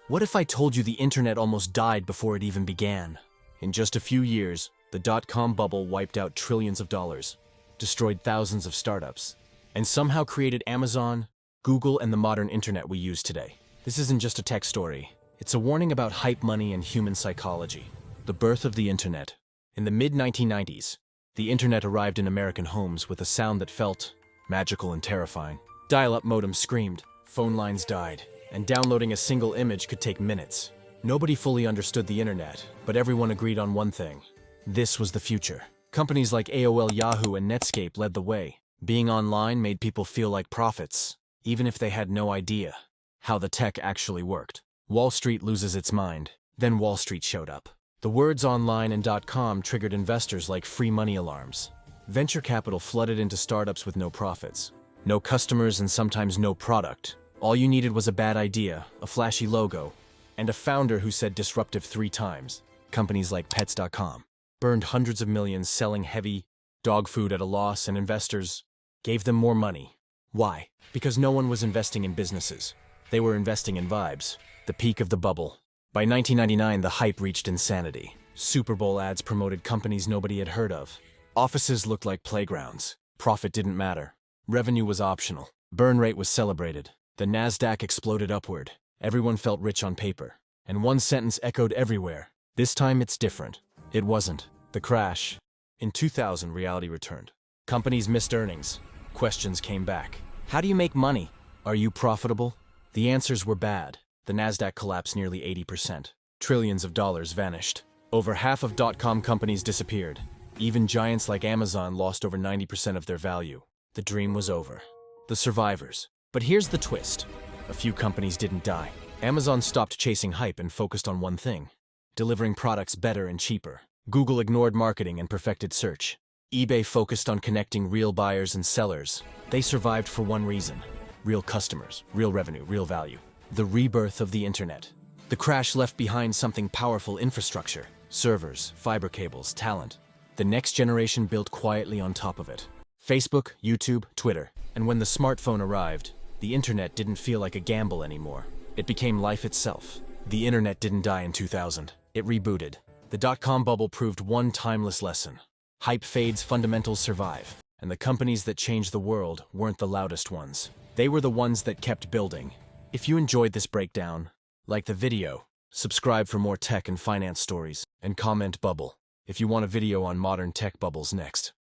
What if I told you the internet almost died before it even began? In just a few years, the dot-com bubble wiped out trillions of dollars, destroyed thousands of startups, and somehow created Amazon, Google, and the modern internet we use today. This isn't just a tech story. It's a warning about hype money and human psychology. The birth of the internet. In the mid-1990s, the internet arrived in American homes with a sound that felt magical and terrifying. Dial-up modems screamed, phone lines died, and downloading a single image could take minutes. Nobody fully understood the internet, but everyone agreed on one thing. This was the future. Companies like AOL, Yahoo, and Netscape led the way. Being online made people feel like prophets, even if they had no idea how the tech actually worked. Wall Street loses its mind. Then Wall Street showed up. The words online and .com triggered investors like free money alarms. Venture capital flooded into startups with no profits, no customers, and sometimes no product. All you needed was a bad idea, a flashy logo, and a founder who said disruptive 3 times. Companies like Pets.com burned hundreds of millions selling heavy dog food at a loss, and investors gave them more money. Why? Because no one was investing in businesses. They were investing in vibes. The peak of the bubble. By 1999, the hype reached insanity. Super Bowl ads promoted companies nobody had heard of. Offices looked like playgrounds. Profit didn't matter. Revenue was optional. Burn rate was celebrated. The NASDAQ exploded upward. Everyone felt rich on paper. And one sentence echoed everywhere. This time it's different. It wasn't. The crash. In 2000, reality returned. Companies missed earnings. Questions came back. How do you make money? Are you profitable? The answers were bad. The NASDAQ collapsed nearly 80%. Trillions of dollars vanished. Over half of .com companies disappeared. Even giants like Amazon lost over 90% of their value. The dream was over. The survivors. But here's the twist. A few companies didn't die. Amazon stopped chasing hype and focused on one thing: delivering products better and cheaper. Google ignored marketing and perfected search. eBay focused on connecting real buyers and sellers. They survived for one reason: real customers, real revenue, real value. The rebirth of the internet. The crash left behind something powerful: infrastructure, servers, fiber cables, talent. The next generation built quietly on top of it. Facebook, YouTube, Twitter. And when the smartphone arrived, the internet didn't feel like a gamble anymore. It became life itself. The internet didn't die in 2000. It rebooted. The dot-com bubble proved one timeless lesson. Hype fades, fundamentals survive. And the companies that changed the world weren't the loudest ones. They were the ones that kept building. If you enjoyed this breakdown, like the video, subscribe for more tech and finance stories, and comment bubble if you want a video on modern tech bubbles next.